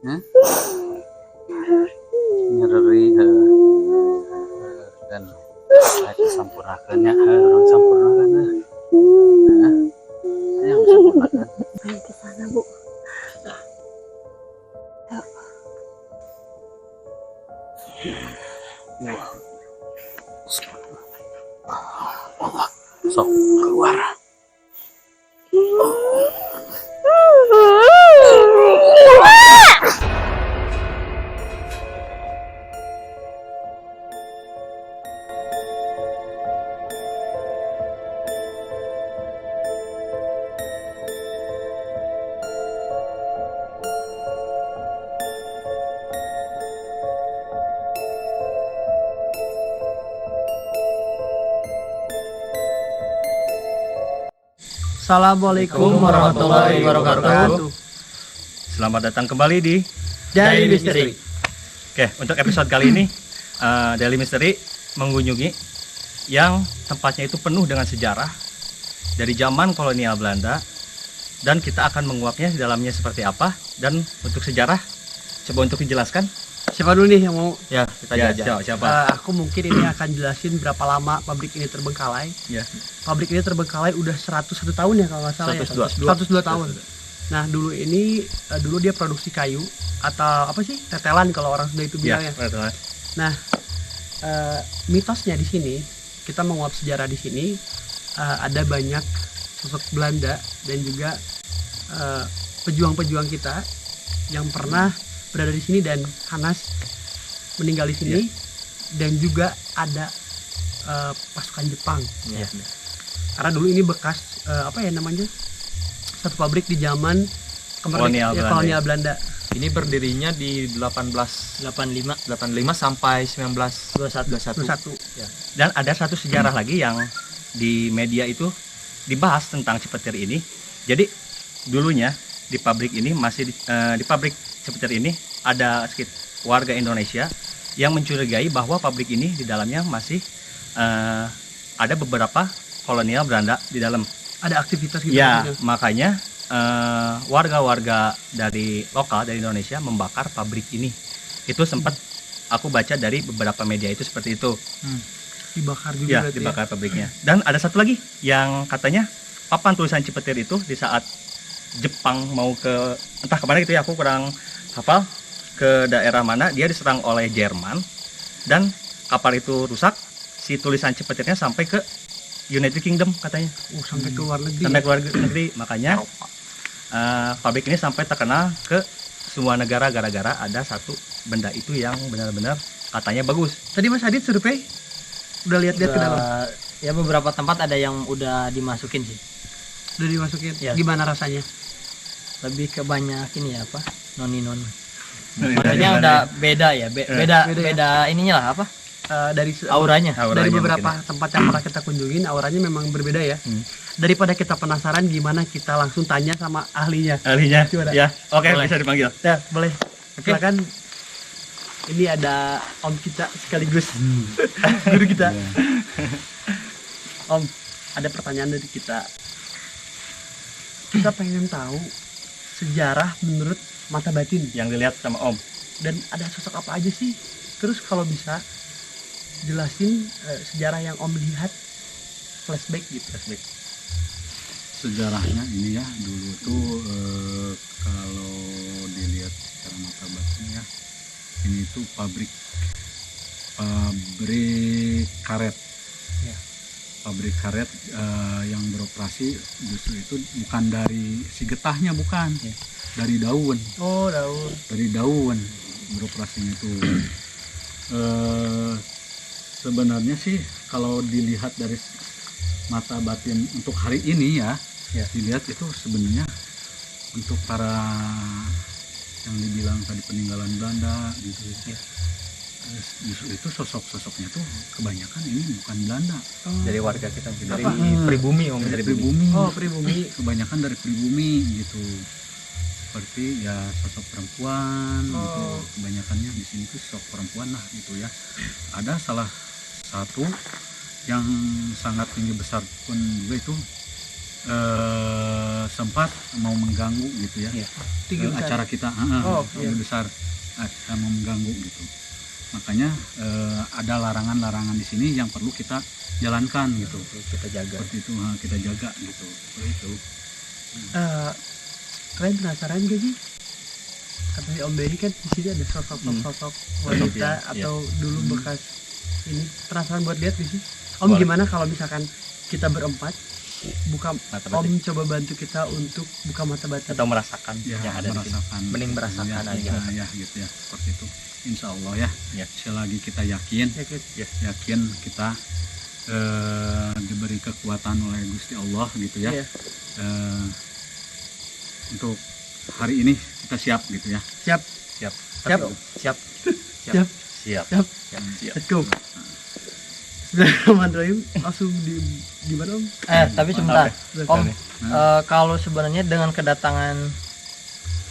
Hah? Nyeri dan saya sampurnakeunnya urang sampurnakeun yang sampurnakeun Main ke sana, Bu. sok keluar. Assalamualaikum warahmatullahi wabarakatuh. Selamat datang kembali di Daily Mystery. Oke, untuk episode kali ini Daily Mystery mengunjungi yang tempatnya itu penuh dengan sejarah dari zaman kolonial Belanda, dan kita akan menguaknya di dalamnya seperti apa. Dan untuk sejarah, coba untuk dijelaskan. Siapa dulu nih yang mau? Ya, kita jajah. Siapa? Aku mungkin ini akan jelasin berapa lama pabrik ini terbengkalai. Ya. Pabrik ini terbengkalai udah 101 tahun ya kalau nggak salah. 102. 102 tahun. Nah dulu ini dulu dia produksi kayu atau apa sih, tetelan kalau orang Sunda itu Ya, bilangnya. betul. Nah mitosnya di sini, kita menguap sejarah di sini, ada banyak sosok Belanda dan juga pejuang-pejuang kita yang pernah berada di sini, dan Hanas meninggal di sini, dan juga ada pasukan Jepang. Ya. Karena dulu ini bekas apa ya namanya, satu pabrik di zaman Kolonial kolonial Belanda. Ini berdirinya di 1885 sampai 1921. Ya. Dan ada satu sejarah lagi yang di media itu dibahas tentang Cipetir ini. Jadi dulunya di pabrik ini di pabrik Cipetir ini ada warga Indonesia yang mencurigai bahwa pabrik ini di dalamnya masih ada beberapa kolonial Belanda di dalam. Ada aktivitas gitu. Ya, maksudnya. makanya warga-warga dari lokal dari Indonesia membakar pabrik ini. Itu sempat aku baca dari beberapa media itu seperti itu. Dibakar juga Ya, berarti. dibakar pabriknya. Dan ada satu lagi yang katanya papan tulisan Cipetir itu di saat Jepang mau ke entah kemana gitu ya, aku kurang hafal ke daerah mana, dia diserang oleh Jerman dan kapal itu rusak. Si tulisan Cipetirnya sampai ke United Kingdom katanya, Sampai ke luar negeri. sampai ke luar negeri. Makanya pabrik ini sampai terkenal ke semua negara gara-gara ada satu benda itu yang benar-benar katanya bagus. Tadi Mas Adit survei udah lihat-lihat ke dalam, Ya beberapa tempat ada yang udah dimasukin sih. udah dimasukin. Ya. Gimana rasanya? Lebih ke banyak ini ya apa? Noni-noni. Iya, Makanya udah beda ya, Beda ya? beda ininya lah apa? Dari Auranya. dari Auranya beberapa mungkin. tempat yang pernah kita kunjungin, auranya memang berbeda ya. Daripada kita penasaran, gimana kita langsung tanya sama ahlinya. Ahlinya. Gimana? Ya, oke, Boleh. bisa dipanggil. Ya, boleh. Silakan. Ini ada Om kita sekaligus guru kita. Om, ada pertanyaan dari kita. Kita pengen tahu sejarah menurut mata batin, Yang dilihat sama Om. dan ada sosok apa aja sih? Terus kalau bisa jelasin sejarah yang Om lihat, flashback gitu. Sejarahnya ini ya, dulu tuh kalau dilihat secara mata batin ya, ini tuh pabrik karet Ya. Pabrik karet yang beroperasi justru itu bukan dari si getahnya, bukan dari daun Oh, daun. beroperasinya itu. Sebenarnya sih kalau dilihat dari mata batin untuk hari ini ya, dilihat itu sebenarnya untuk para yang dibilang tadi peninggalan Belanda gitu ya. Justru itu sosok-sosoknya tuh kebanyakan ini bukan Belanda, Dari warga kita mungkin dari Apa? pribumi Om, dari dari pribumi. pribumi. Oh, pribumi. Kebanyakan dari pribumi gitu, seperti ya sosok perempuan gitu. Kebanyakannya di sini tuh sosok perempuan lah gitu ya. Ada salah satu yang sangat tinggi besar pun juga itu sempat mau mengganggu gitu ya. Iya. Tinggi besar. Acara kita Oh, tinggi iya. besar mau mengganggu gitu. Makanya ada larangan-larangan di sini yang perlu kita jalankan gitu. Kita jaga. Seperti itu kita jaga gitu. Seperti itu. Kalian penasaran gak sih? Kata si Om Benny kan di sini ada sosok-sosok wanita Iya. atau dulu bekas ini. Penasaran buat lihat gak sih? Om Boleh. gimana kalau misalkan kita berempat buka, Mata Om batin. coba bantu kita untuk buka mata batin. Atau merasakan Ya, yang ada di sini. merasakan. Mending merasakan ya, aja. ya, gitu ya. Seperti itu. Insya Allah ya. Ya. Selagi kita yakin, Yakin. yakin kita diberi kekuatan oleh Gusti Allah gitu ya. Iya. Untuk hari ini kita siap gitu ya. Siap. Siap. Siap. Siap. Siap. Siap. Siap. Siap. Let's go. Bismillahirrahmanirrahim. Langsung di gimana Om? Tapi sebentar, Om. Nah, Kalau sebenarnya dengan kedatangan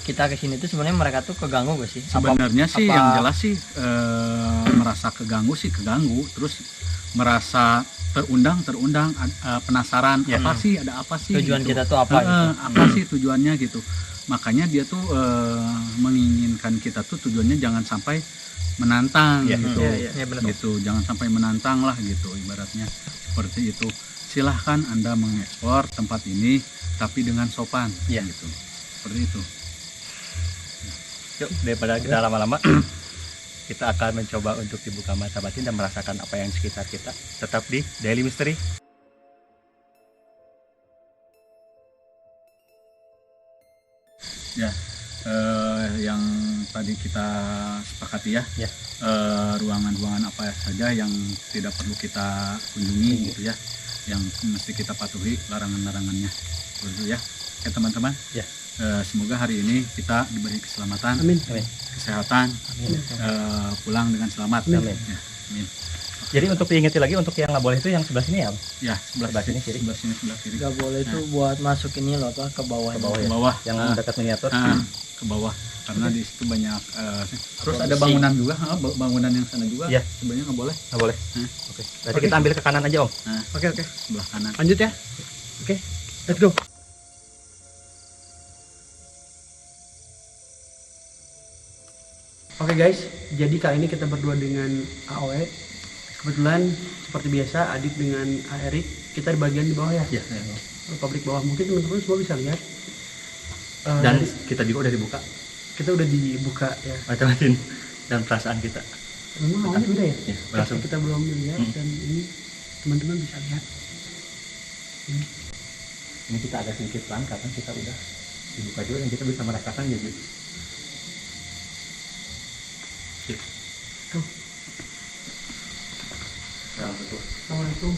kita ke sini tuh sebenarnya mereka tuh keganggu gak sih? sebenarnya sih apa- yang jelas sih merasa keganggu, terus merasa terundang, penasaran Ya. apa sih, ada apa sih Tujuan gitu. kita tuh apa? Gitu? Apa sih tujuannya gitu. Makanya dia tuh menginginkan kita tuh tujuannya jangan sampai menantang Ya. gitu. Ya benar. Gitu, jangan sampai menantang lah gitu ibaratnya seperti itu. Silahkan Anda mengekspor tempat ini tapi dengan sopan Ya. gitu. Seperti itu. Yuk, daripada kita lama-lama, kita akan mencoba untuk dibuka mata batin dan merasakan apa yang di sekitar kita. Tetap di Daily Mystery. Ya, yang tadi kita sepakati ya, Ya. ruangan-ruangan apa saja yang tidak perlu kita kunjungi gitu ya, yang mesti kita patuhi larangan-larangannya, seperti itu ya. Ya teman-teman, Ya. semoga hari ini kita diberi keselamatan, Amin. kesehatan, pulang dengan selamat. Amin. Ya, amin. Jadi untuk diingati lagi, untuk yang nggak boleh itu yang sebelah sini ya, Om? Ya, sebelah Sebelah sini, sini kiri. sebelah sini, sebelah kiri, Gak boleh tuh buat masuk ini loh apa ke bawah. Ke bawah ke ya? bawah, Yang dekat miniatur. ke bawah, karena di situ banyak. Terus Apa ada besi? bangunan juga, bangunan yang sana juga. Ya. Sebenarnya nggak boleh. Nggak boleh. Oke. Berarti Oke. kita ambil ke kanan aja, Om. Oke, oke. Sebelah kanan. Lanjut ya. Oke. Let's go. Oke guys, jadi kali ini kita berdua dengan AOE. Kebetulan seperti biasa Adit dengan Erik kita di bagian di bawah ya. Ya. Pabrik bawah. Mungkin teman-teman semua bisa lihat. Dan Dari- kita juga udah dibuka kita udah dibuka ya. mata batin dan perasaan kita. Memang awalnya beda ya. Ya, langsung. Kita belum lihat dan ini teman-teman bisa lihat. Ini kita agak sedikit pelan karena kita udah dibuka juga dan kita bisa merasakan jadi. Tuh. Assalamualaikum. Assalamualaikum.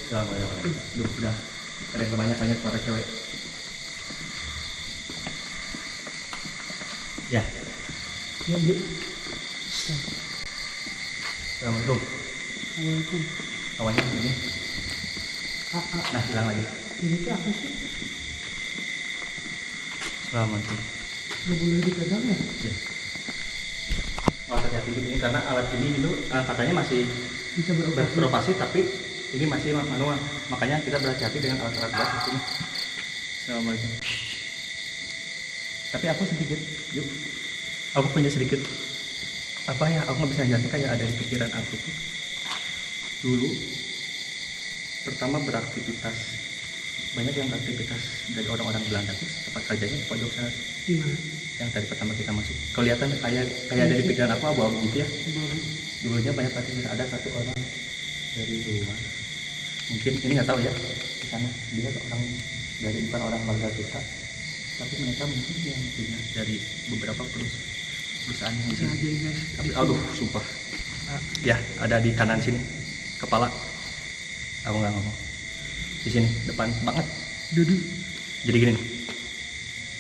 Assalamualaikum. Duh, udah ada yang banyak suara cewek. Ya. Ya, Dit. Assalamualaikum. Assalamualaikum. Awalnya begini. Nah, hilang lagi. Ini tuh apa sih? Assalamualaikum. Nggak boleh dipegang ya? Ya. Hati-hati ini karena alat ini dulu katanya masih Bisa beroperasi. beroperasi tapi ini masih manual. Makanya kita berhati-hati dengan alat-alat berat di sini. Assalamualaikum. Tapi aku sedikit, yuk. Aku punya sedikit apa ya? Aku nggak bisa jelasin kayak ada di pikiran aku tuh. Dulu pertama beraktivitas, banyak yang beraktivitas dari orang-orang Belanda tuh tempat kerjanya di pojok sana. Gimana? Yang tadi pertama kita masuk kelihatan kayak ada di pikiran aku abu-abu gitu ya. Dulunya banyak aktivitas, ada satu orang dari luar, mungkin ini nggak tahu ya, di sana dia orang dari bukan orang bangsa kita, tapi mereka mungkin yang punya dari beberapa perusahaan yang di Bisa sini. aja guys. Tapi aduh sumpah ya, ada di kanan sini kepala, aku nggak ngomong, di sini depan banget. Jadi Jadi gini nih,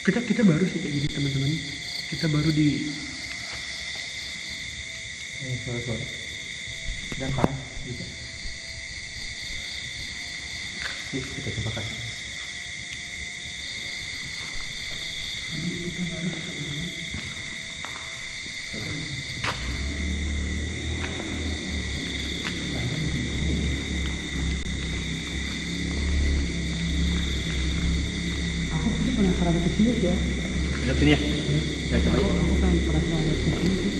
kita baru sih kayak gini teman-teman. Kita baru di ini suara-suara dan panas gitu. Yuk, kita coba kasih. ada kesini ya. Lihat sini ya. Ya coba. Aku kan merasa ada kesini sih.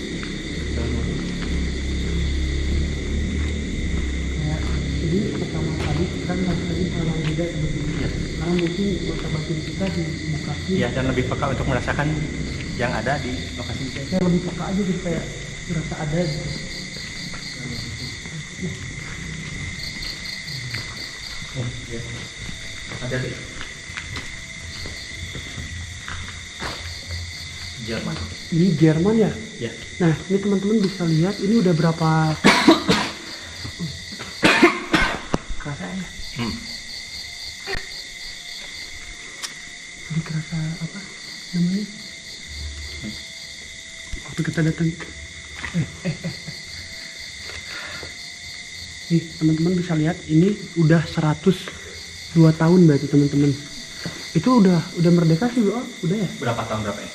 Kayak ini pertama kali kan rasanya hal yang beda sebetulnya. Ya. Karena mungkin mata batin kita dibuka Ya, dan lebih peka untuk merasakan yang ada di lokasi ini. kayak lebih peka aja gitu, kayak berasa ada gitu. Ya. Ada di Jerman. Ini Jerman ya. Ya. Nah, ini teman-teman bisa lihat ini udah berapa kerasa ya. Jadi kerasa apa namanya? Waktu kita datang. Nih, teman-teman bisa lihat ini udah 102 tahun berarti teman-teman. Itu udah merdeka sih, Bro. Udah ya? Berapa tahun berapa ya?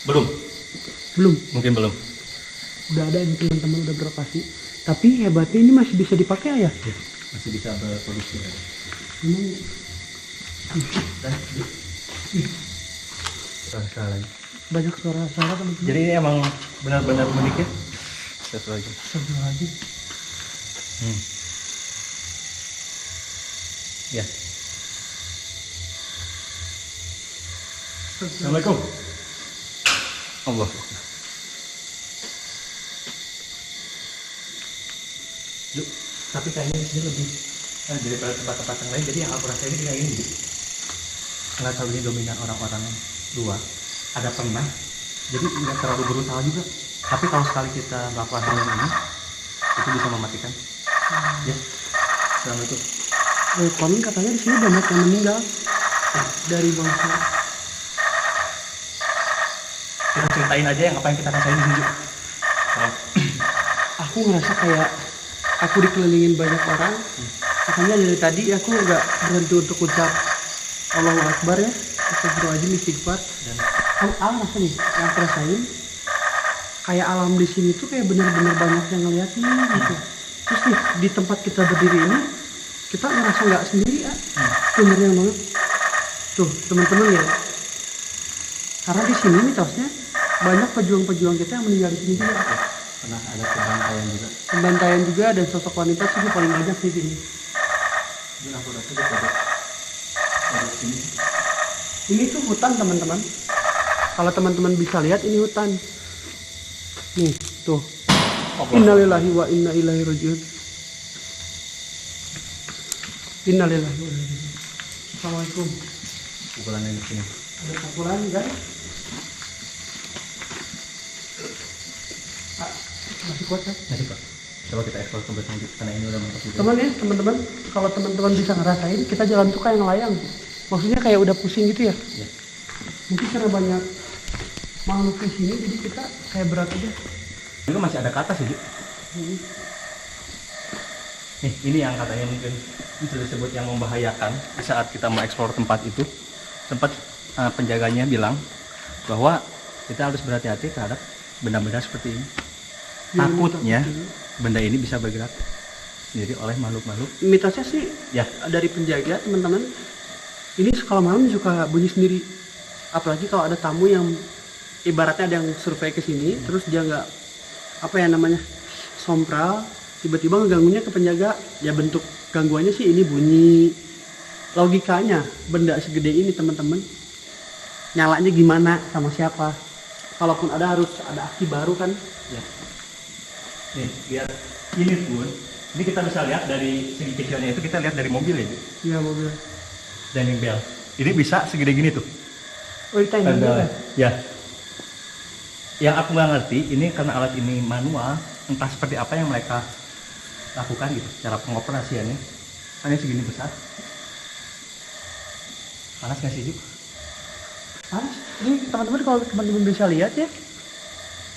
Belum. Belum. Mungkin belum. Udah ada ini teman-teman, udah beroperasi. Tapi hebatnya ini masih bisa dipakai ya? Ya, masih bisa berproduksi. Memang Lagi. banyak suara-suara teman-teman. Jadi ini emang benar-benar unik ya. Satu lagi. Astagfirullahaladzim. Ya. Assalamualaikum. Allah. Yuk, tapi kayaknya di sini lebih daripada tempat-tempat yang lain. Jadi yang aku rasain ini kayak ini. Gitu. Nggak tahu ini dominan orang-orang luar. Ada pernah. Jadi nggak terlalu brutal juga. Tapi kalau sekali kita melakukan hal yang ini, itu bisa mematikan. Ya. Assalamualaikum. Konon katanya di sini banyak yang meninggal dari bangsa. Kita ceritain aja yang apa yang kita rasain di sini. Oh. Aku ngerasa kayak aku dikelilingin banyak orang. Makanya dari tadi aku nggak berhenti untuk ucap Allahu Akbar ya. Astagfirullahaladzim, istighfar. Dan Alam apa nih yang aku rasain kayak alam di sini tuh kayak bener-bener banyak yang ngeliatin gitu. Terus nih di tempat kita berdiri ini kita ngerasa nggak sendiri ya. Tuh meriah banget. Tuh teman-teman ya. Karena di sini mitosnya banyak pejuang-pejuang kita yang meninggal di sini juga. pernah ada pembantaian juga. Pembantaian juga dan sosok wanita sih paling banyak di sini. Ini aku rasa dia pada sini. Ini tuh hutan teman-teman. Kalau teman-teman bisa lihat ini hutan. Nih tuh. Innalillahi wa inna ilaihi rajiun. Innalillahi wa inna ilaihi rajiun. Assalamualaikum. Pukulannya di sini. Ada pukulan kan? Masih kuat kan? Masih Pak. Coba kita ekspor ke belakang karena ini udah mantap juga. Teman ya, teman-teman, kalau teman-teman bisa ngerasain, kita jalan tuh kayak ngelayang. Maksudnya kayak udah pusing gitu ya. Ya. Mungkin karena banyak makhluk di sini, jadi kita kayak berat aja. Juga masih ada ke atas ya, Ju. Nih, ini yang katanya mungkin bisa disebut yang membahayakan di saat kita mengeksplor tempat itu. Sempat penjaganya bilang bahwa kita harus berhati-hati terhadap benda-benda seperti ini. Takutnya benda ini bisa bergerak sendiri oleh makhluk-makhluk. Mitosnya sih Ya, dari penjaga, teman-teman. Ini kalau malam suka bunyi sendiri. Apalagi kalau ada tamu yang ibaratnya ada yang survei ke sini, terus dia nggak apa ya namanya sompral, tiba-tiba ngeganggunya ke penjaga. Ya bentuk gangguannya sih ini bunyi. Logikanya benda segede ini teman-teman, nyalanya gimana sama siapa? Kalaupun ada harus ada aksi baru kan? ya. Nih, lihat ini pun. Ini kita bisa lihat dari segi kecilnya itu, kita lihat dari mobil ya, Ju. Iya mobil. Dining bell. Ini bisa segede gini tuh. Oh itu yang ini kan? Ya. Yang aku nggak ngerti ini karena alat ini manual, entah seperti apa yang mereka lakukan gitu, cara pengoperasiannya. Hanya segini besar. Panas nggak sih, Ju? Panas. Ini teman-teman kalau teman-teman bisa lihat ya,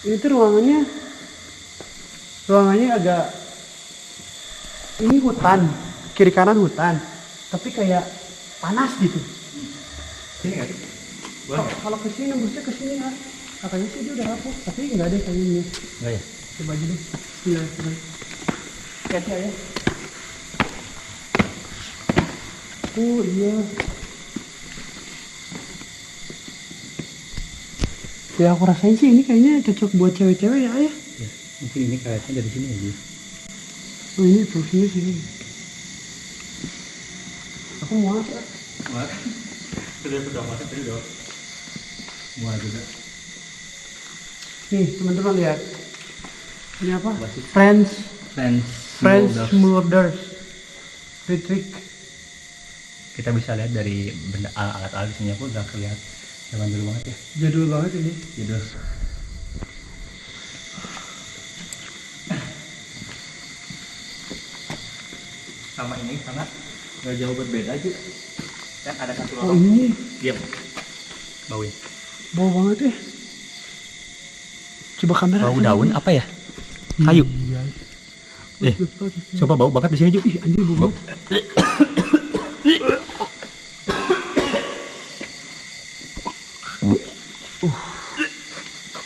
ini tuh ruangannya agak, ini hutan, kiri kanan hutan, tapi kayak panas gitu. Sini nggak sih? Boleh nggak? Kalau ke sini nembusnya ke sini ya, katanya sih dia udah hapus, tapi nggak ada kayaknya. Nggak ya? Coba aja deh. Bismillahirrahmanirrahim. Hati-hati ya. Oh iya. Ya aku rasain sih ini kayaknya cocok buat cewek-cewek ya ayah. Ya, mungkin ini kayaknya dari sini aja. Oh ini fungsinya sini. Aku mau apa? Sudah masuk tadi dong. Muat juga. Nih teman-teman lihat. Ini apa? French Murders Retreat. Kita bisa lihat dari benda alat-alat di sini pun udah kelihatan zaman dulu banget ya. Jadul banget ini. Jadul. Sama ini karena nggak jauh berbeda juga. Kan ada satu Oh orang. ini Diam. Bauin. bau banget ya. Coba kamera. Bau daun apa ya? Kayu. Iya. Coba bau banget di sini juga. Ih anjir bau.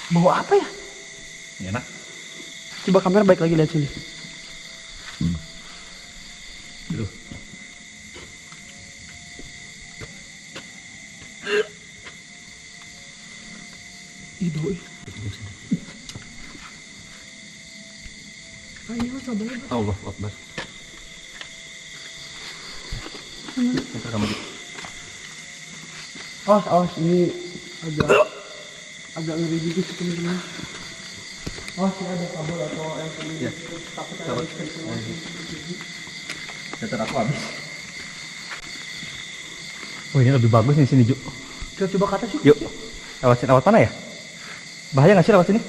Bau apa ya? Enak. Coba kamera baik lagi lihat sini. Dulu. Ih bau. Ayo coba. Allah Akbar. Bentar kamu. Awas ini agak ngeri juga sih teman-teman. Awas ya ada kabel atau yang Ya. takut ada listrik. Data aku habis. Oh ini lebih bagus nih sini Juk. Kita coba ke atas yuk. Yuk. Lewat mana ya? Bahaya nggak sih lewat sini?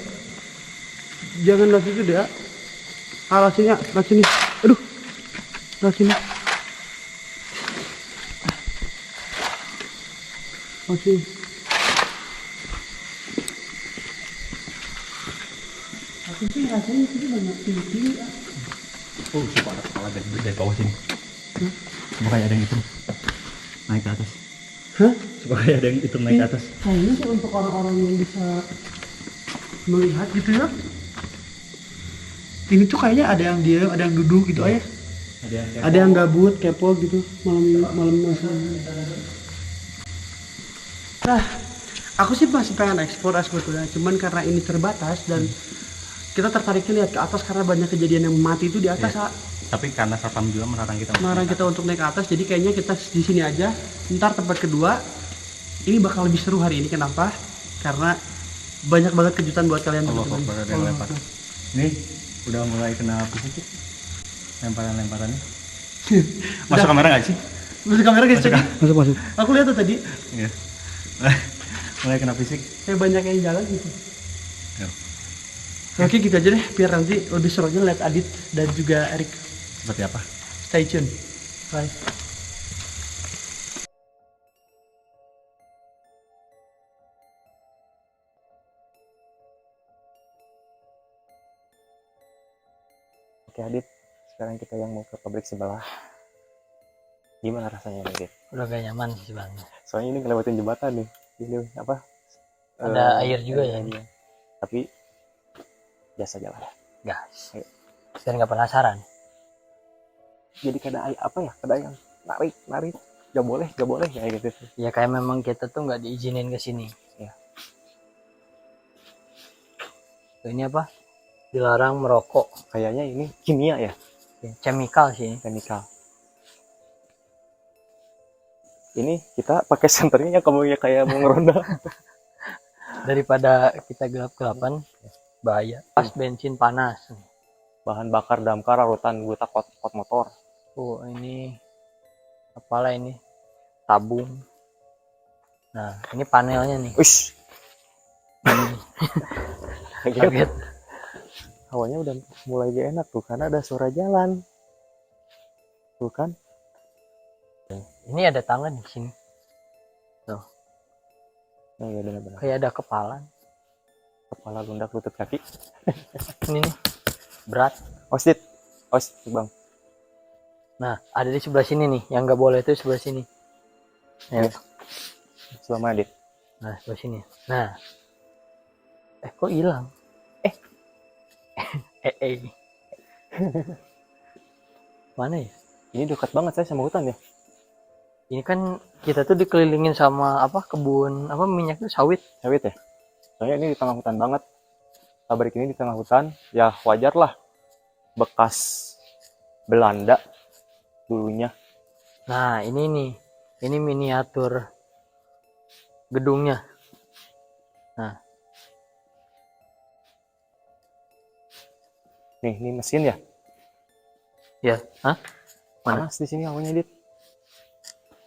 Jangan lewat situ deh ya. Lewat sini. Aduh. Lewat sini. Lewat sini. Tapi sih rasanya sini banyak tinggi. Oh, coba ada kepala dari bawah sini. Coba kayak ada yang hitam naik ke atas. Hah? Coba kayak ada yang hitam naik ke atas. Kayaknya sih untuk orang-orang yang bisa melihat gitu ya. Ini tuh kayaknya ada yang diam, ada yang duduk gitu aja. Ada yang gabut, kepo gitu malam masa. Nah, aku sih masih pengen eksplor sebetulnya, cuman karena ini terbatas dan kita tertariknya lihat ke atas karena banyak kejadian yang mati itu di atas. Iya. Tapi karena satpam juga melarang kita. Melarang kita untuk naik ke atas, jadi kayaknya kita di sini aja. Ntar tempat kedua, ini bakal lebih seru hari ini. Kenapa? Karena banyak banget kejutan buat kalian. Allah teman-teman. Akbar, ada yang lempar. Ini udah mulai kena fisik lemparannya. Masuk kamera nggak sih? Masuk kamera guys, cek. Masuk. Aku lihat tuh tadi Iya. Mulai kena fisik. kayak banyak yang jalan gitu. Ya. Oke gitu aja deh, biar nanti lebih serunya lihat Adit dan juga Erik. Seperti apa? Stay tune. Bye. Oke Adit, sekarang kita yang mau ke pabrik sebelah. Gimana rasanya nih Adit? Udah gak nyaman sih bang. Soalnya ini ngelewatin jembatan nih. Ini apa? Ada air juga ya. airnya. Tapi biasa aja lah. Gas. Ayo. Biar nggak penasaran. Jadi kada apa ya? Kada yang narik. Gak boleh kayak gitu. Ya kayak memang kita tuh nggak diizinin ke sini. Ya. Ini apa? Dilarang merokok. Kayaknya ini kimia ya, Chemical sih. chemical. Ini kita pakai senternya kamu ya kayak mau ngeronda. Daripada kita gelap-gelapan, bahaya. Pas bensin panas. Bahan bakar damkar larutan gula kot motor. Oh ini apalah ini? Tabung. Nah ini panelnya nih. Ush. Kaget. Hawanya udah mulai gak enak tuh karena ada suara jalan. Tuh kan? Ini ada tangan di sini. Nah, ya benar-benar. Kayak ada kepala. Kepala lundak lutut kaki. Ini nih berat. Osit bang. Nah ada di sebelah sini nih. Yang nggak boleh itu sebelah sini. Ya. Selama Adit. Nah sebelah sini. Nah. Kok hilang? Mana ya? Ini dekat banget saya sama hutan ya. Ini kan kita tuh dikelilingin sama apa kebun apa minyak itu sawit. Sawit ya. Soalnya ini di tengah hutan banget. Pabrik ini di tengah hutan, ya wajar lah. Bekas Belanda dulunya. Nah, ini nih. Ini miniatur gedungnya. Nah, Nih, ini mesin ya. ya. Hah? Mana? Panas di sini awalnya, Dit.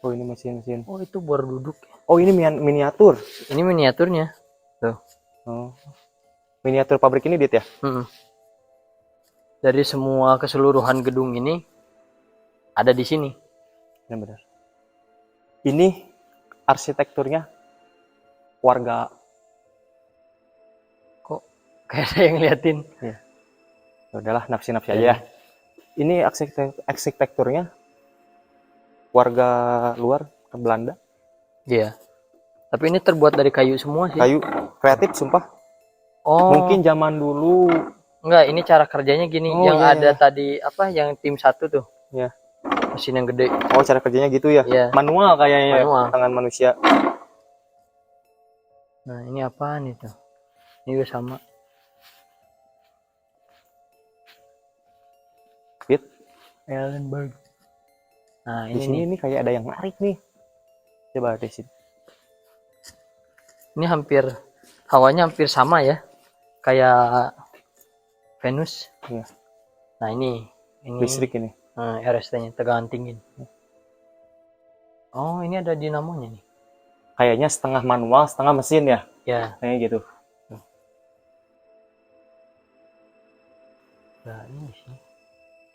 Oh, ini mesin-mesin. Oh, itu bor duduk. Oh, ini miniatur. Ini miniaturnya. Tuh. Oh. Miniatur pabrik ini, Dit ya? Mm-mm. Dari semua keseluruhan gedung ini ada di sini. Benar-benar. Ini arsitekturnya warga. Kok kayak ada yang liatin? Ya udahlah, nafsi-nafsi aja ya. Ini arsitekturnya warga luar ke Belanda. Iya. Tapi ini terbuat dari kayu semua sih. Kayu kreatif sumpah. Oh. Mungkin zaman dulu. Enggak, ini cara kerjanya gini. Oh, yang iya, ada iya. tadi apa? Yang tim 1 tuh. Ya. Mesin yang gede. Oh, cara kerjanya gitu ya. Iya. Manual kayaknya. Manual. Tangan manusia. Nah, ini apaan itu? Ini juga sama. Fit. Ellenberg. Nah, Di ini sini nih. ini kayak ada yang narik nih. Coba di sini. Ini hampir hawanya hampir sama ya. Kayak Venus. Iya. Nah, ini Listrik ini. RST-nya tegangan tinggi. Oh, ini ada dinamonya nih. Kayaknya setengah manual, setengah mesin ya. Ya. Kayak gitu. Nah, ini sih.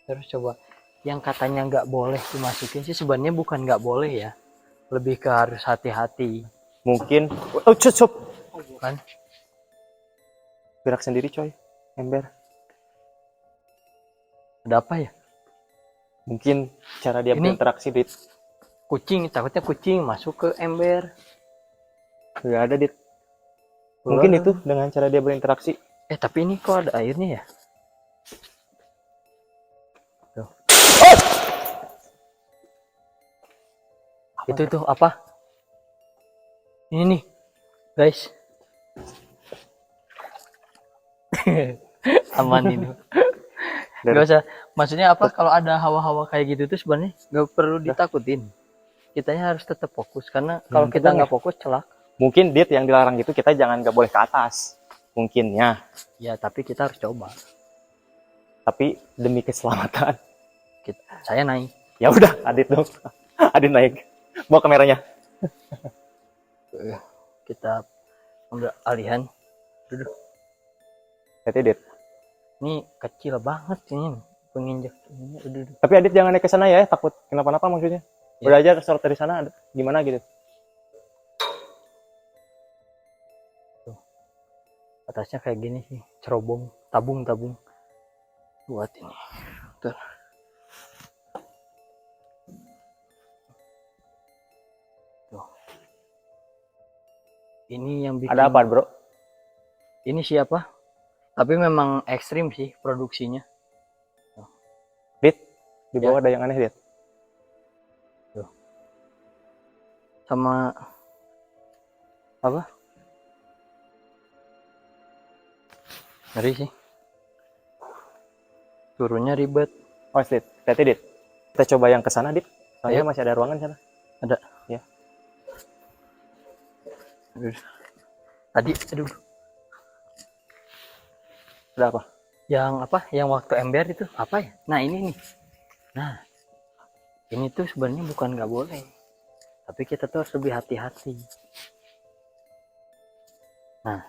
Terus coba yang katanya nggak boleh dimasukin sih sebenarnya bukan nggak boleh ya. Lebih ke harus hati-hati. Mungkin. Oh, cup. Kan? Gerak sendiri coy. Ember. Ada apa ya? Mungkin cara dia Ini- berinteraksi, Dit. Kucing, takutnya kucing masuk ke ember. Nggak ada, Dit. Mungkin itu dengan cara dia berinteraksi. Tapi ini kok ada airnya ya? Tuh. Itu tuh apa? Ini nih, guys. Aman ini. Dan- Gak usah. Maksudnya apa? Kalau ada hawa-hawa kayak gitu tuh sebenarnya nggak perlu ditakutin. Kitanya harus tetap fokus karena kalau kita nggak fokus celak. Mungkin Dit yang dilarang gitu kita jangan nggak boleh ke atas. Mungkinnya. Ya tapi kita harus coba. Tapi demi keselamatan. Saya naik. Ya udah, Adit dong. Adit naik. Bawa kameranya. Kita ambil alihan. Duduk. Hati Dit. Ini kecil banget ini penginjak ini. Duduk. Tapi Adit jangan naik ke sana ya, takut kenapa-napa maksudnya. Ya. Udah aja short dari sana gimana gitu. Atasnya kayak gini sih, cerobong, tabung buat ini. Tuh. Tuh. Ini yang bikin. Ada apa, Bro? Ini siapa? Tapi memang ekstrim sih produksinya. Dit, di Ya. bawah ada yang aneh, Dit. Sama apa? Ngeri sih. Turunnya ribet. Oh, Dit. Hati Dit. Kita coba yang ke sana, Dit. Soalnya Ayo. masih ada ruangan sana. Ada. Ya. Aduh. Tadi, aduh. Ada apa? Yang apa? Yang waktu ember itu apa ya? Nah ini nih. Nah, ini tuh sebenarnya bukan nggak boleh, tapi kita tuh harus lebih hati-hati. Nah,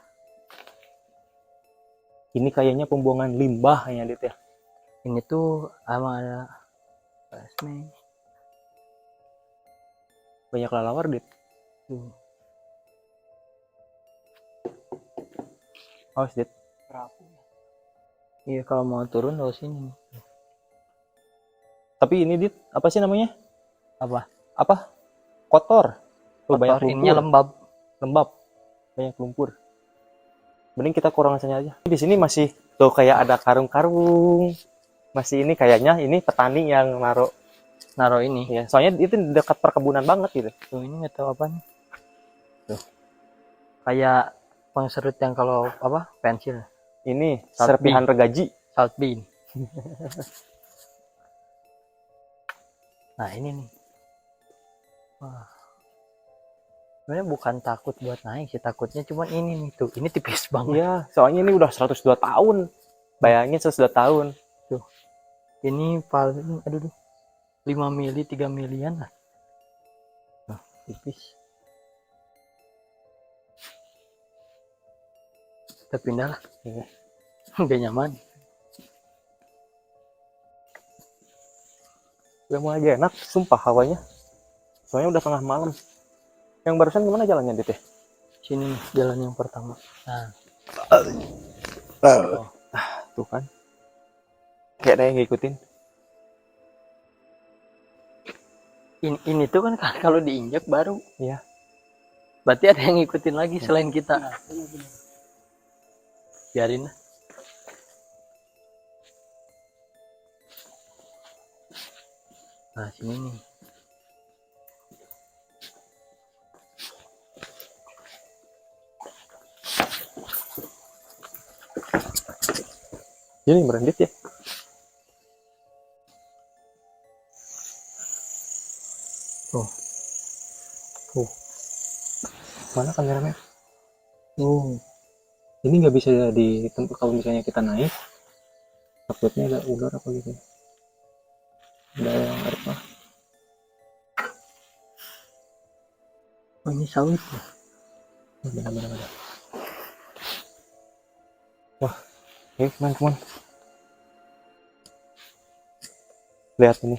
Ini kayaknya pembuangan limbah ya, Dit ya. ini tuh emang ada basement. Banyak lalawar, Dit. Tuh. Awas, Dit. Iya kalau mau turun dari sini. Tapi ini, Dit, apa sih namanya? Apa? Apa? Kotor. Tuh, banyak Kotor, ininya lumpur. lembab. Lembab. Banyak lumpur. Mending kita kurang saja aja. Di sini masih tuh kayak ada karung-karung. Masih ini kayaknya ini petani yang naruh. Naruh ini. Ya, soalnya itu dekat perkebunan banget gitu. Tuh ini nggak tahu apa nih. Tuh. Kayak Pengserut yang kalau apa pensil, Ini Salt serpihan regaji. salt bean. Nah ini nih, wah sebenarnya bukan takut buat naik sih, takutnya cuman ini nih tuh, ini tipis banget. Iya, soalnya ini udah 102 tahun. Bayangin 102 tahun. Tuh ini paling aduh 5 mili 3 milian lah. Nah, tipis. Kita pindah lah. Iya. Udah nyaman. Udah mulai gak enak, sumpah hawanya. Soalnya udah tengah malam. Yang barusan gimana jalannya, Dit? Sini nih, jalan yang pertama. Nah, Tuh kan. Kayak ada yang ngikutin. ini tuh kan kalau diinjak baru. Iya. Berarti ada yang ngikutin lagi selain kita. Biarin lah. Nah, sini nih. Ini merendit ya. Tuh. Tuh. Mana kameranya? Ini nggak bisa di tempat kalau misalnya kita naik. Takutnya ada ular apa gitu. Ada yang apa? Oh, ini sawit ya. Benar-benar. Wah, yuk teman-teman. Lihat ini.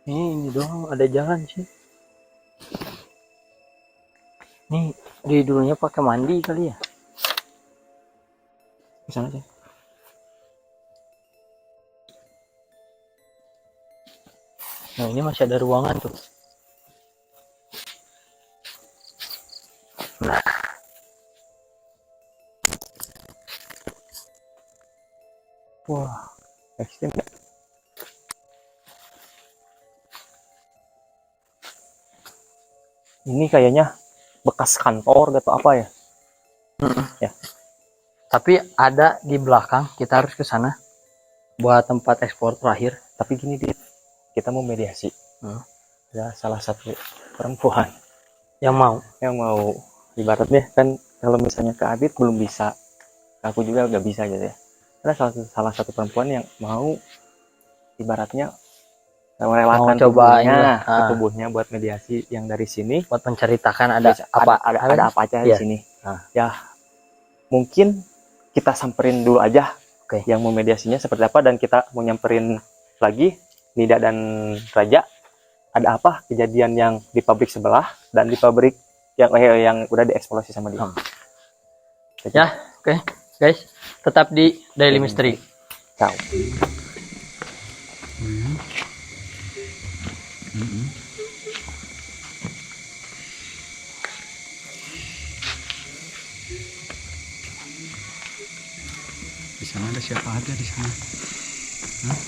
Ini doang ada jalan sih. Nih, di dulunya pakai mandi kali ya. Ke sana aja. Nah, ini masih ada ruangan tuh. Nah, Wah, ekstrim ya. Ini kayaknya bekas kantor atau apa ya? Ya. tapi ada di belakang, kita harus ke sana buat tempat ekspor terakhir. Tapi gini, Dit. Kita mau mediasi. Hmm. Ada salah satu perempuan Yang mau. yang mau, ibaratnya kan kalau misalnya ke Adit belum bisa, aku juga nggak bisa gitu ya. Ada salah satu perempuan yang mau, ibaratnya merelakan Mau coba inilah. tubuhnya buat mediasi yang dari sini. Buat menceritakan ada Ada apa aja di Iya. sini. Nah. Ya mungkin kita samperin dulu aja. Oke. Yang mau mediasinya seperti apa, dan kita mau nyamperin lagi Nida dan Raja. Ada apa kejadian yang di pabrik sebelah dan di pabrik yang udah dieksplorasi sama dia. Ya, oke. Guys, tetap di Daily Mystery. Ciao. Di sana ada siapa aja di sana? Hah?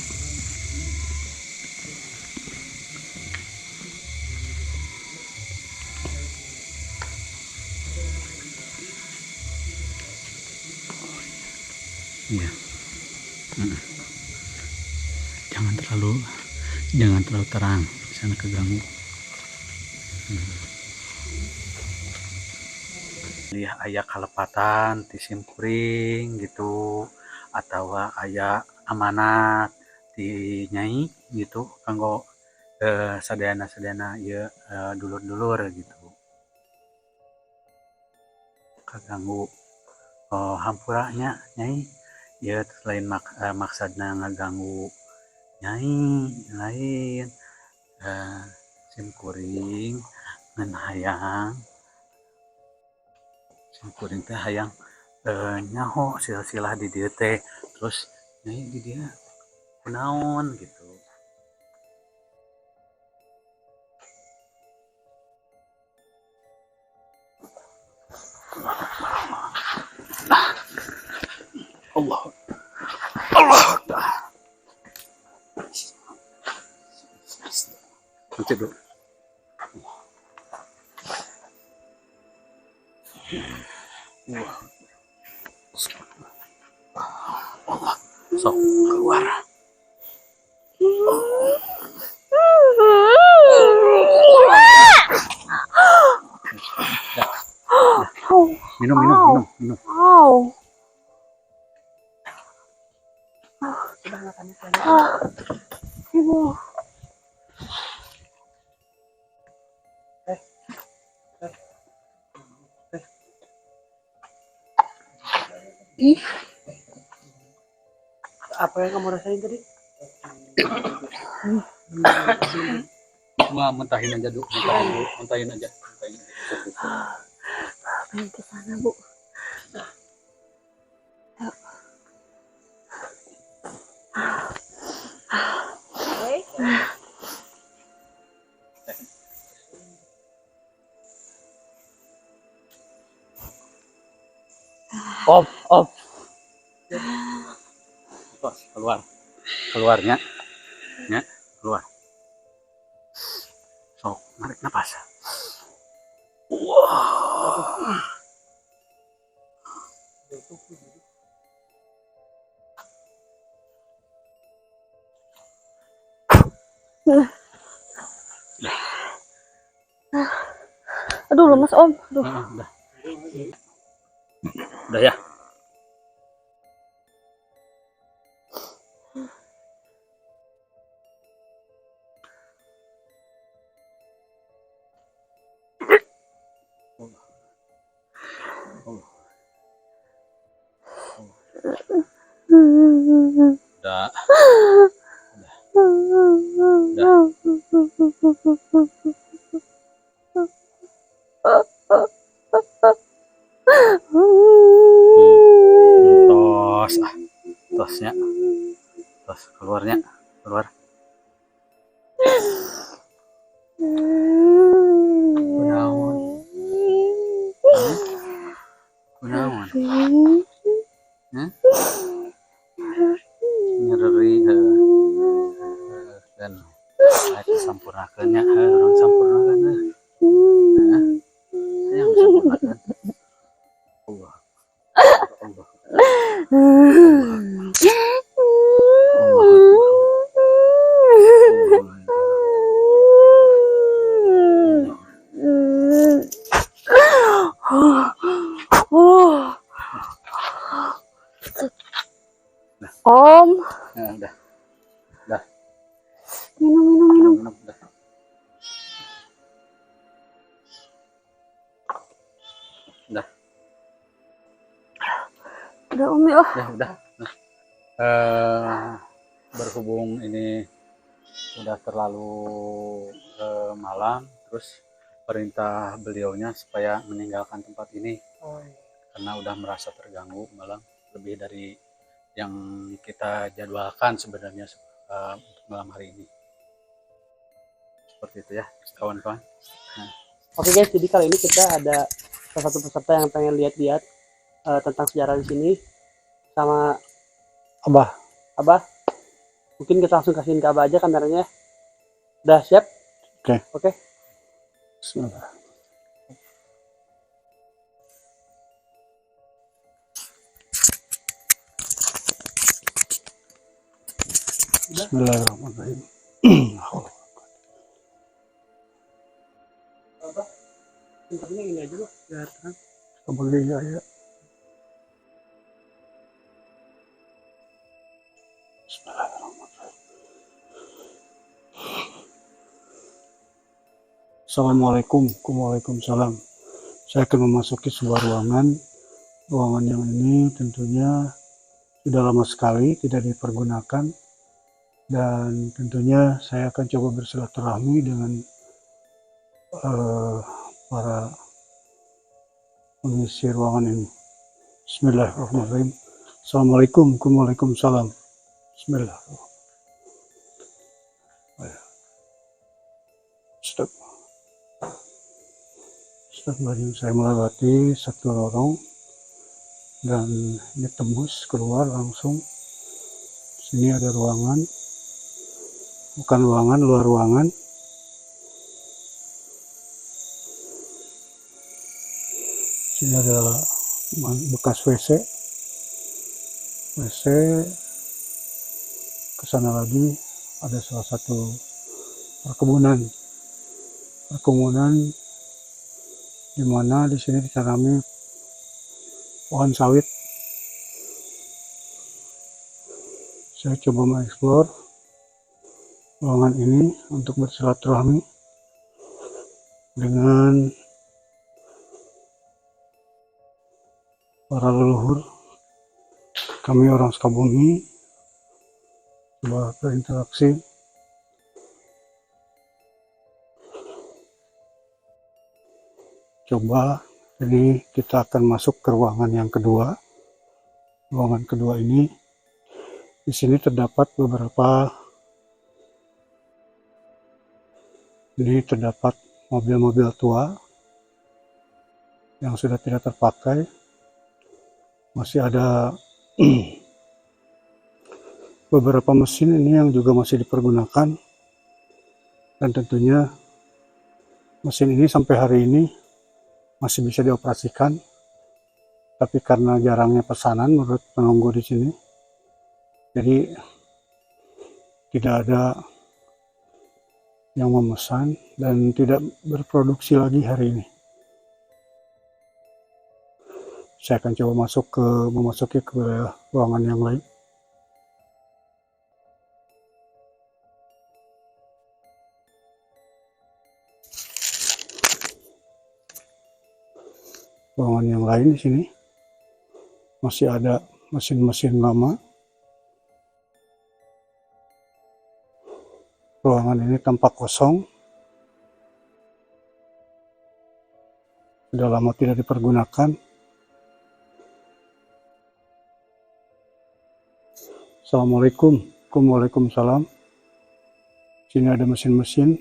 Iya. Jangan terlalu terang, di sana keganggu. Lihat aya kalepatan di simkuring gitu, atau aya amanat di nyai gitu kanggo sadayana ya dulur-dulur gitu. Kaganggu hampuranya nyai ya, lain maksudna ngaganggu nyai lain simkuring ngan hayang simkuring teh hayang nyaho silsilah di dieu teh, terus nyai di dia kunaon gitu. Allah nanti dulu. Sok keluar. Minum, minum, minum, minum. Ibu. Ih. Apa yang kamu rasain tadi? Cuma mentahin aja dulu, mentahin aja. Pengen ke sana, Bu. Om. Tos, keluar. Keluarnya. Ya, keluar. Sok, narik napas. Aduh, lemas, Om. Aduh. Udah. Udah ya. Udah. Tos, tosnya, tos keluarnya, keluar. Kunaon, kunaon, nyeri, dan saya sampurnakannya, orang sampurnakan, saya sampurnakan. Allah, Allah. Om, Nah, udah, udah, minum. udah. Udah, Udah, Om ya. udah. Berhubung ini udah terlalu malam, terus perintah beliaunya supaya meninggalkan tempat ini karena udah merasa terganggu malam lebih dari yang kita jadwalkan sebenarnya untuk malam hari ini. Seperti itu ya, kawan-kawan. Oke guys, jadi kali ini kita ada salah satu peserta yang pengen lihat-lihat tentang sejarah di sini sama Abah. Mungkin kita langsung kasihin ke Abah aja kameranya. Udah siap? Oke. Bismillah. Bismillahirrahmanirrahim. Internya ini aja loh, biar terang. Sebagai ya. Assalamualaikum, waalaikumsalam. Saya akan memasuki sebuah ruangan. Ruangan yang ini tentunya sudah lama sekali tidak dipergunakan, dan tentunya saya akan coba bersilaturahmi dengan para pengisi ruangan ini. Bismillahirrahmanirrahim. Assalamualaikum, waalaikumsalam. Bismillahirrahmanirrahim. Astagfirullahaladzim, saya melewati satu lorong dan ini tembus keluar langsung. Sini ada ruangan, bukan ruangan, luar ruangan. Sini ada bekas WC. WC. Ke sana lagi ada salah satu perkebunan di mana di sini ditanami pohon sawit. Saya coba mengeksplor ruangan ini untuk bersilaturahmi dengan para leluhur kami orang Sukabumi, coba berinteraksi. Coba ini kita akan masuk ke ruangan yang kedua. Ruangan kedua ini, di sini terdapat mobil-mobil tua yang sudah tidak terpakai. Masih ada beberapa mesin ini yang juga masih dipergunakan, dan tentunya mesin ini sampai hari ini masih bisa dioperasikan, tapi karena jarangnya pesanan menurut penunggu di sini, jadi tidak ada yang memesan dan tidak berproduksi lagi hari ini. Saya akan coba memasuki ke ruangan yang lain. Ruangan yang lain di sini masih ada mesin-mesin lama. Ruangan ini tampak kosong, sudah lama tidak dipergunakan. Assalamualaikum. Waalaikumsalam. Sini ada mesin-mesin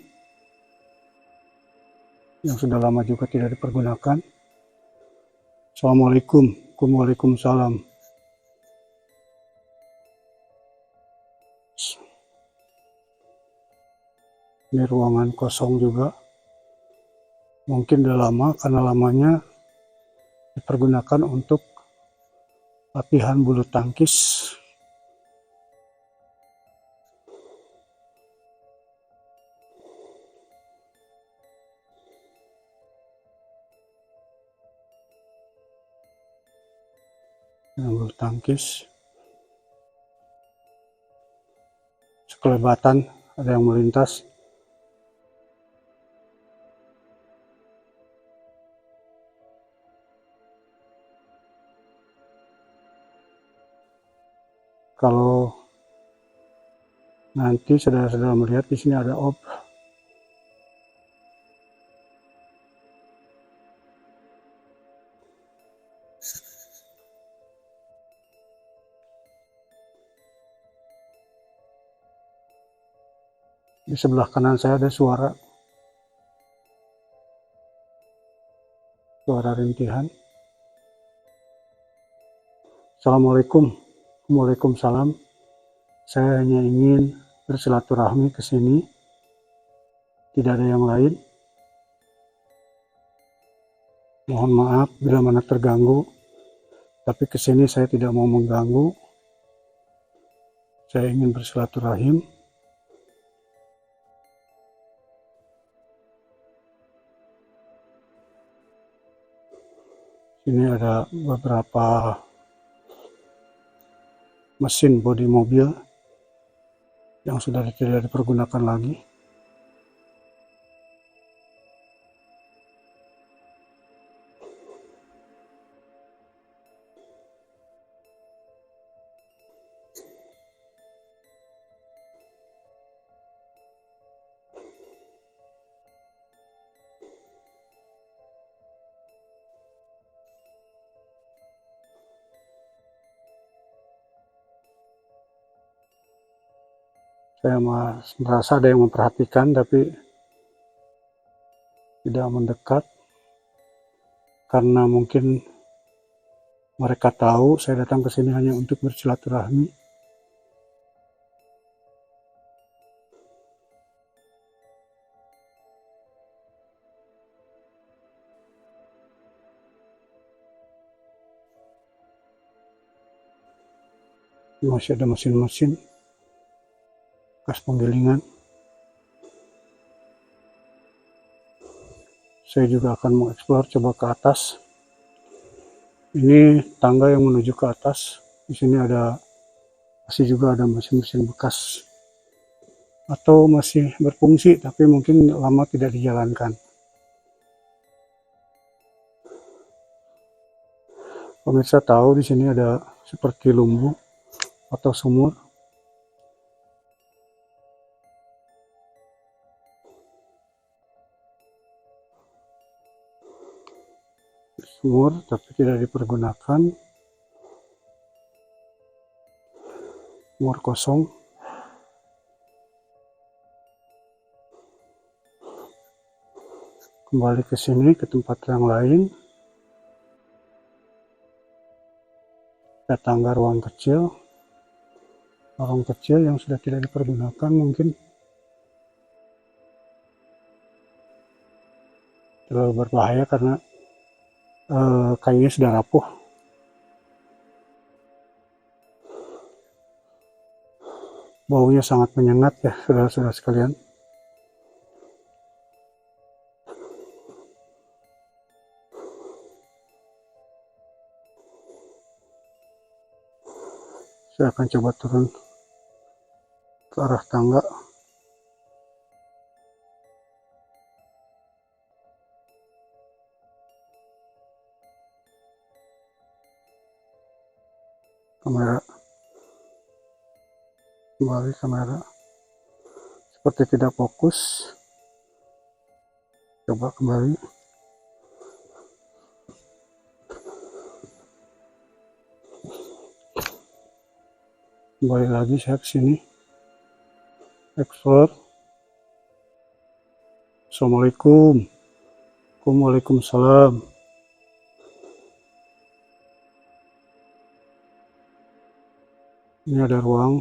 yang sudah lama juga tidak dipergunakan. Assalamualaikum. Waalaikumsalam. Ini ruangan kosong juga. Mungkin udah lama karena lamanya dipergunakan untuk latihan bulu tangkis. Bulu tangkis. Sekelebatan ada yang melintas. Kalau nanti saudara-saudara melihat di sini ada di sebelah kanan saya ada suara rintihan. Assalamualaikum. Waalaikumsalam. Saya hanya ingin bersilaturahmi ke sini. Tidak ada yang lain. Mohon maaf bila mana terganggu. Tapi ke sini saya tidak mau mengganggu. Saya ingin bersilaturahim. Ini ada beberapa mesin bodi mobil yang sudah tidak dipergunakan lagi. Saya merasa ada yang memperhatikan tapi tidak mendekat karena mungkin mereka tahu saya datang ke sini hanya untuk bersilaturahmi. Masih ada mesin-mesin bekas penggilingan. Saya juga akan mengeksplor coba ke atas. Ini tangga yang menuju ke atas. Di sini masih juga ada mesin-mesin bekas atau masih berfungsi tapi mungkin lama tidak dijalankan. Pemirsa tahu di sini ada seperti lumbung atau sumur. Sumur tapi tidak dipergunakan. Sumur kosong. Kembali ke sini, ke tempat yang lain. Ada tangga ruang kecil yang sudah tidak dipergunakan, mungkin terlalu berbahaya karena kayunya sudah rapuh. Baunya sangat menyengat ya saudara-saudara sekalian. Saya akan coba turun ke arah tangga. Kembali kamera. Seperti tidak fokus. Coba kembali. Kembali lagi saya ke sini. Explore. Assalamualaikum. Waalaikumsalam. Ini ada ruang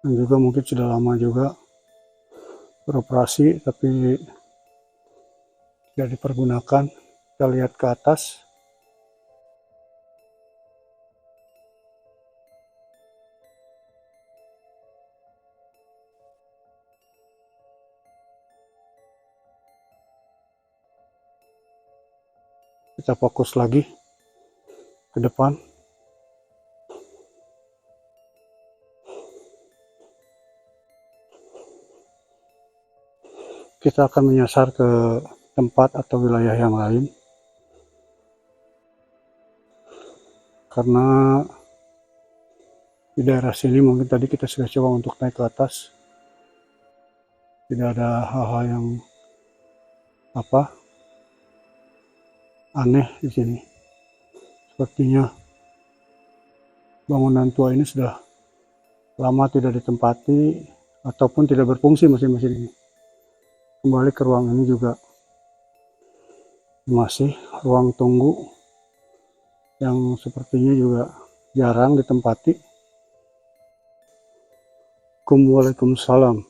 dan juga mungkin sudah lama juga beroperasi tapi tidak dipergunakan. Kita lihat ke atas. Kita fokus lagi ke depan. Kita akan menyasar ke tempat atau wilayah yang lain. Karena di daerah sini mungkin tadi kita sudah coba untuk naik ke atas. Tidak ada hal-hal yang aneh di sini. Sepertinya bangunan tua ini sudah lama tidak ditempati ataupun tidak berfungsi mesin-mesin ini. Kembali ke ruang ini juga masih ruang tunggu yang sepertinya juga jarang ditempati. Waalaikumsalam.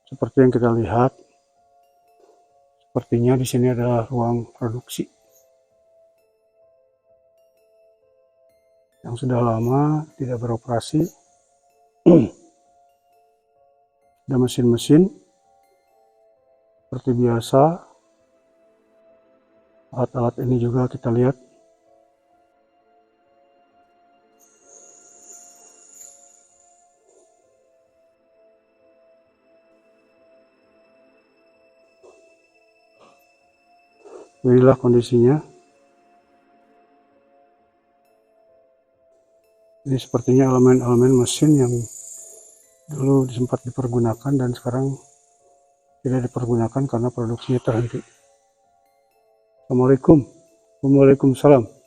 Seperti yang kita lihat, sepertinya di sini adalah ruang produksi yang sudah lama tidak beroperasi. Ada mesin-mesin seperti biasa. Alat-alat ini juga kita lihat. Inilah kondisinya. Ini sepertinya elemen-elemen mesin yang dulu sempat dipergunakan dan sekarang tidak dipergunakan karena produksinya terhenti. Assalamualaikum. Waalaikumsalam.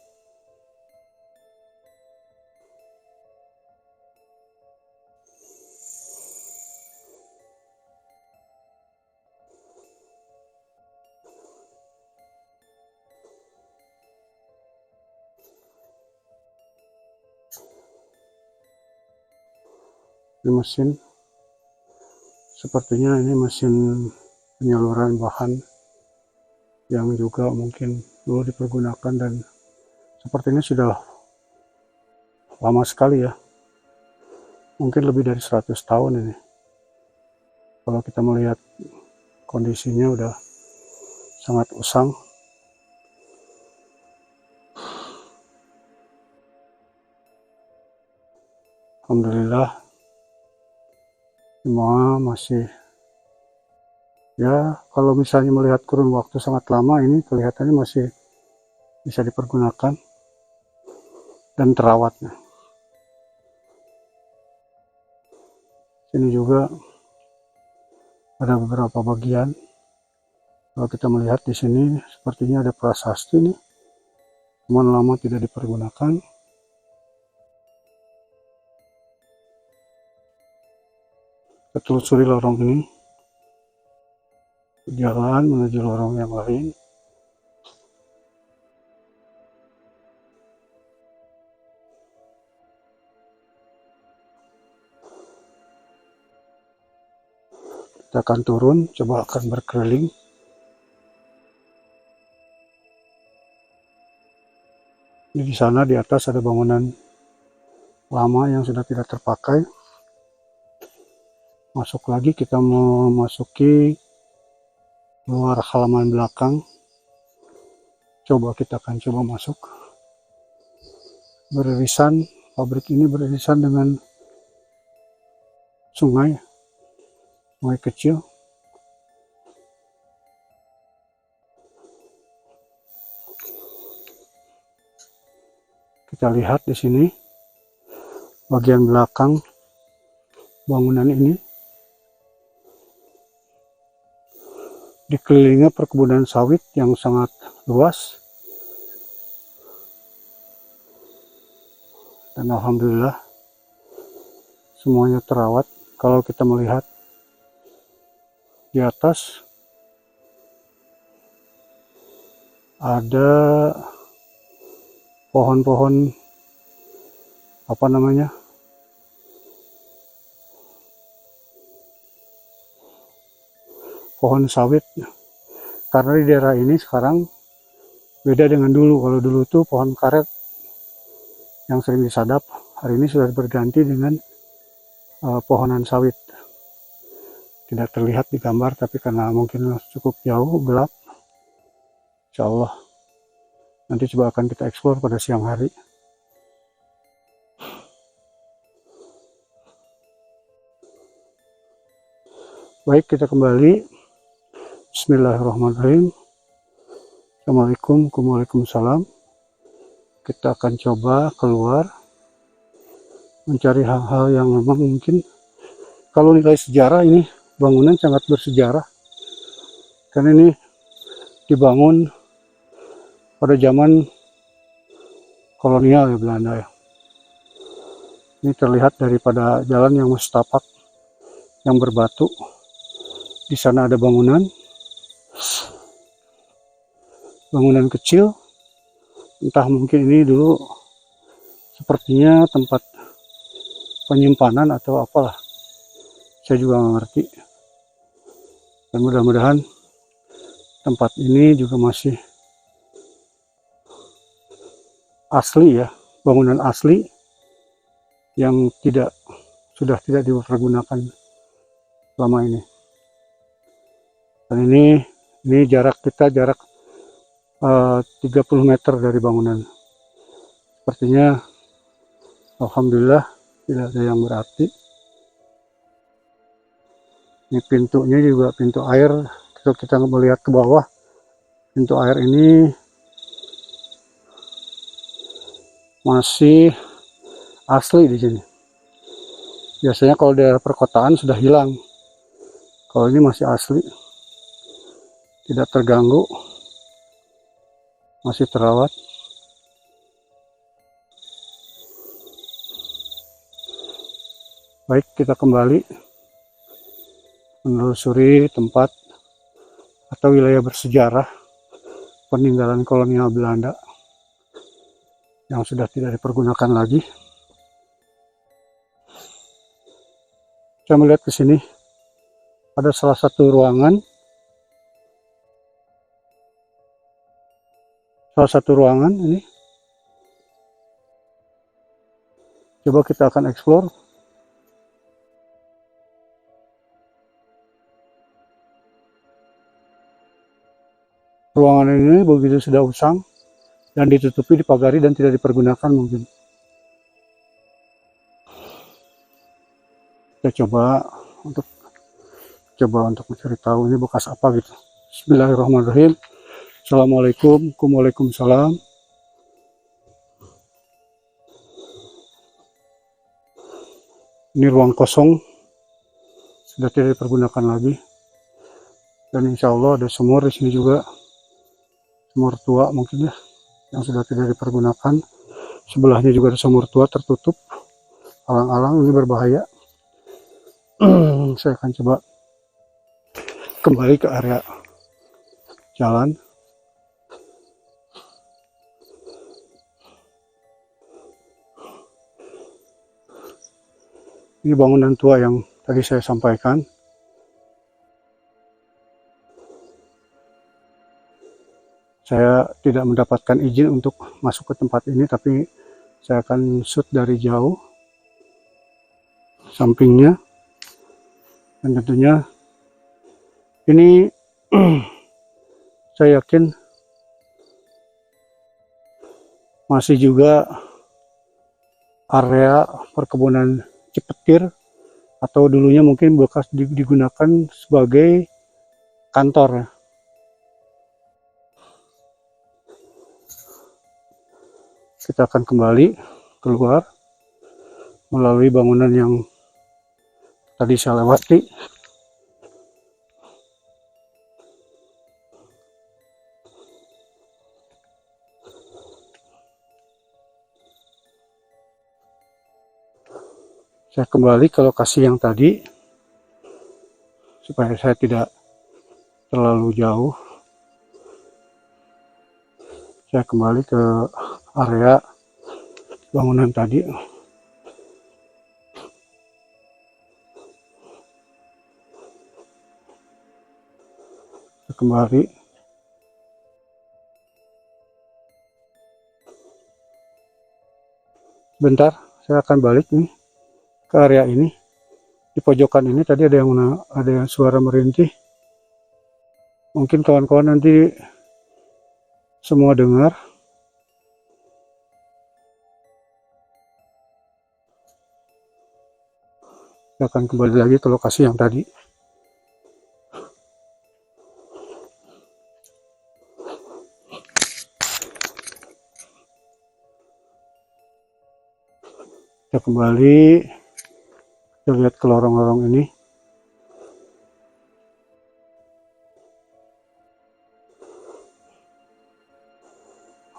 Ini mesin, sepertinya ini mesin penyaluran bahan yang juga mungkin dulu dipergunakan, dan sepertinya sudah lama sekali ya, mungkin lebih dari 100 tahun ini. Kalau kita melihat kondisinya udah sangat usang. Alhamdulillah semua masih, ya kalau misalnya melihat kurun waktu sangat lama, ini kelihatannya masih bisa dipergunakan dan terawatnya. Ini juga ada beberapa bagian. Kalau kita melihat di sini sepertinya ada prasasti nih, cuman lama tidak dipergunakan. Kita telusuri lorong ini, jalan menuju lorong yang lain. Kita akan turun, coba akan berkeliling. Di sana di atas ada bangunan lama yang sudah tidak terpakai. Masuk lagi, kita mau masuki luar halaman belakang. Kita akan coba masuk. Beririsan, pabrik ini beririsan dengan sungai kecil. Kita lihat di sini bagian belakang bangunan ini dikelilingi perkebunan sawit yang sangat luas, dan alhamdulillah semuanya terawat. Kalau kita melihat di atas ada pohon-pohon pohon sawit, karena di daerah ini sekarang beda dengan dulu. Kalau dulu tuh pohon karet yang sering disadap, hari ini sudah berganti dengan pohonan sawit. Tidak terlihat di gambar, tapi karena mungkin cukup jauh, gelap, insya Allah nanti coba akan kita eksplor pada siang hari. Baik, kita kembali. Bismillahirrahmanirrahim. Assalamualaikum, waalaikumsalam. Kita akan coba keluar mencari hal-hal yang memang mungkin, kalau nilai sejarah, ini bangunan sangat bersejarah, karena ini dibangun pada zaman kolonial ya, Belanda ya. Ini terlihat daripada jalan yang setapak yang berbatu. Di sana ada bangunan kecil, entah mungkin ini dulu sepertinya tempat penyimpanan atau apalah, saya juga nggak ngerti. Dan mudah-mudahan tempat ini juga masih asli ya, bangunan asli yang sudah tidak dipergunakan selama ini. Dan ini jarak 30 meter dari bangunan. Sepertinya alhamdulillah tidak ada yang berarti. Ini pintunya juga pintu air. Kalau kita melihat ke bawah, pintu air ini masih asli di sini. Biasanya kalau daerah perkotaan sudah hilang. Kalau ini masih asli, tidak terganggu, masih terawat. Baik, kita kembali menelusuri tempat atau wilayah bersejarah peninggalan kolonial Belanda yang sudah tidak dipergunakan lagi. Saya melihat ke sini ada salah satu ruangan salah satu ruangan ini. Coba kita akan explore. Ruangan ini begitu sudah usang dan ditutupi, dipagari dan tidak dipergunakan mungkin. Kita coba untuk mencari tahu ini bekas apa gitu. Bismillahirrahmanirrahim. Assalamualaikum. Waalaikumsalam. Ini ruang kosong, sudah tidak dipergunakan lagi. Dan insya Allah ada sumur di sini juga, sumur tua mungkin ya, yang sudah tidak dipergunakan. Sebelahnya juga ada sumur tua tertutup, alang-alang, ini berbahaya. Saya akan coba kembali ke area jalan. Ini bangunan tua yang tadi saya sampaikan. Saya tidak mendapatkan izin untuk masuk ke tempat ini, tapi saya akan shoot dari jauh sampingnya. Dan tentunya ini saya yakin masih juga area perkebunan Cipetir, atau dulunya mungkin bekas digunakan sebagai kantor ya. Kita akan kembali keluar melalui bangunan yang tadi saya lewati. Saya kembali ke lokasi yang tadi supaya saya tidak terlalu jauh. Saya kembali ke area bangunan tadi. Saya kembali. Bentar, saya akan balik nih ke area ini. Di pojokan ini tadi ada yang suara merintih. Mungkin kawan-kawan nanti semua dengar. Saya akan kembali lagi ke lokasi yang tadi. Kita kembali. Kita lihat ke lorong-lorong ini.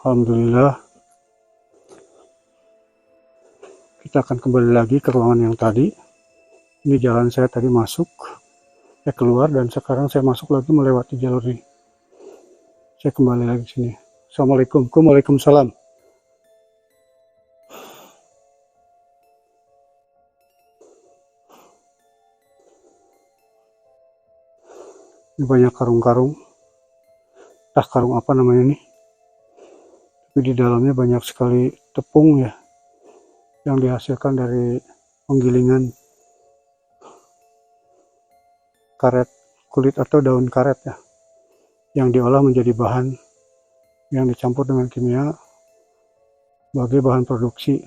Alhamdulillah. Kita akan kembali lagi ke ruangan yang tadi. Ini jalan saya tadi masuk. Saya keluar dan sekarang saya masuk lagi melewati jalur ini. Saya kembali lagi ke sini. Assalamualaikum. Waalaikumsalam. Ini banyak karung-karung. Entah karung apa namanya ini. Tapi di dalamnya banyak sekali tepung ya. Yang dihasilkan dari penggilingan karet kulit atau daun karet ya. Yang diolah menjadi bahan yang dicampur dengan kimia sebagai bahan produksi.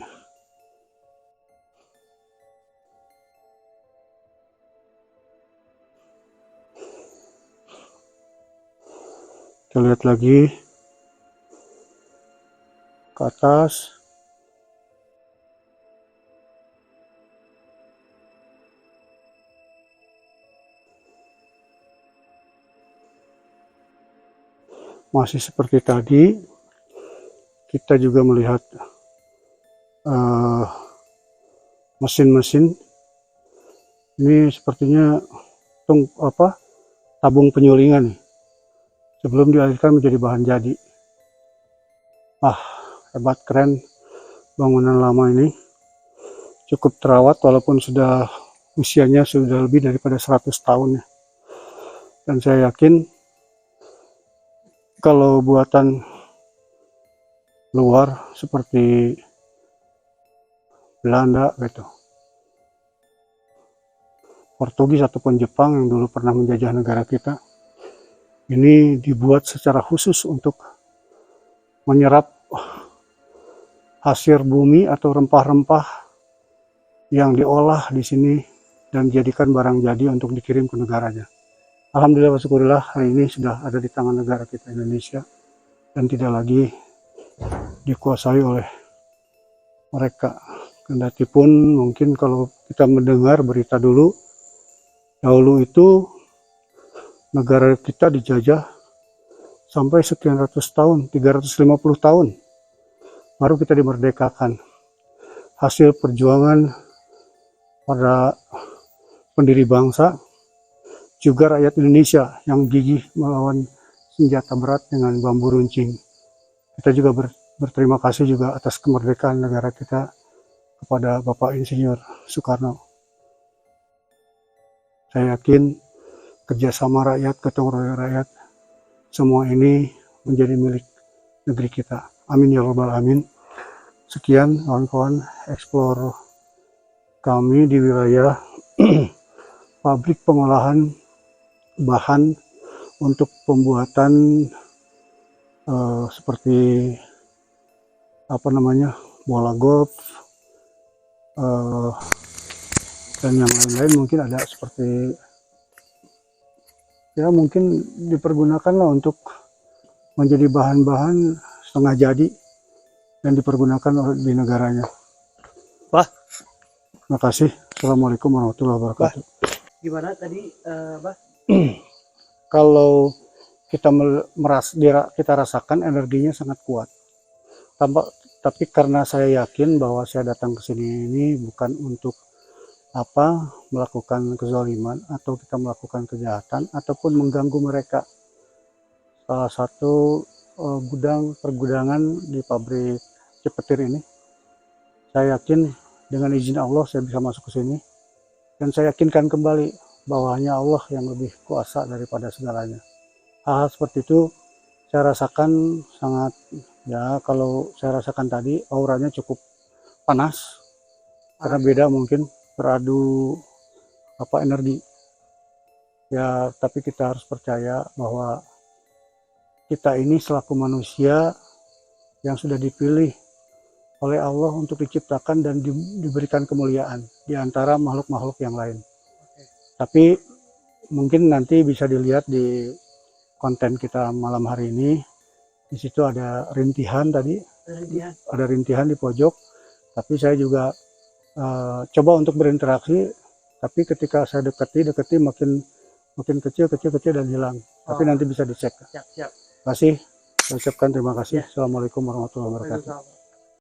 Kita lihat lagi ke atas. Masih seperti tadi, kita juga melihat mesin-mesin. Ini sepertinya tabung penyulingan sebelum dialihkan menjadi bahan jadi. Hebat, keren bangunan lama ini. Cukup terawat walaupun usianya sudah lebih daripada 100 tahun ya. Dan saya yakin kalau buatan luar seperti Belanda gitu, Portugis ataupun Jepang yang dulu pernah menjajah negara kita, ini dibuat secara khusus untuk menyerap hasil bumi atau rempah-rempah yang diolah di sini dan dijadikan barang jadi untuk dikirim ke negaranya. Alhamdulillah wa syukurillah, hari ini sudah ada di tangan negara kita Indonesia dan tidak lagi dikuasai oleh mereka. Kendati pun mungkin kalau kita mendengar berita dahulu itu negara kita dijajah sampai sekian ratus tahun, 350 tahun, baru kita dimerdekakan. Hasil perjuangan para pendiri bangsa, juga rakyat Indonesia yang gigih melawan senjata berat dengan bambu runcing. Kita juga berterima kasih juga atas kemerdekaan negara kita kepada Bapak Insinyur Soekarno. Saya yakin kerjasama rakyat, gotong royong rakyat, semua ini menjadi milik negeri kita. Amin ya rabbal alamin. Sekian kawan-kawan eksplor kami di wilayah pabrik pengolahan bahan untuk pembuatan seperti bola golf dan yang lain-lain. Mungkin ada seperti ya mungkin dipergunakanlah untuk menjadi bahan-bahan setengah jadi dan dipergunakan di negaranya. Wah, terima kasih. Assalamualaikum warahmatullahi wabarakatuh. Gimana tadi, Bah? Kalau kita rasakan energinya sangat kuat. Tapi karena saya yakin bahwa saya datang ke sini ini bukan untuk melakukan kezaliman atau kita melakukan kejahatan ataupun mengganggu mereka. Salah satu pergudangan di pabrik Cipetir ini, saya yakin dengan izin Allah saya bisa masuk ke sini dan saya yakinkan kembali bahwa hanya Allah yang lebih kuasa daripada segalanya. Hal seperti itu saya rasakan sangat, ya kalau saya rasakan tadi auranya cukup panas karena beda mungkin beradu energi ya, tapi kita harus percaya bahwa kita ini selaku manusia yang sudah dipilih oleh Allah untuk diciptakan dan diberikan kemuliaan di antara makhluk-makhluk yang lain. Tapi mungkin nanti bisa dilihat di konten kita malam hari ini, di situ ada rintihan tadi, ada rintihan di pojok, tapi saya juga coba untuk berinteraksi, tapi ketika saya dekati makin kecil dan hilang. Tapi nanti bisa dicek. Siap. Terima kasih. Saya ucapkan terima kasih. Assalamualaikum warahmatullahi wabarakatuh.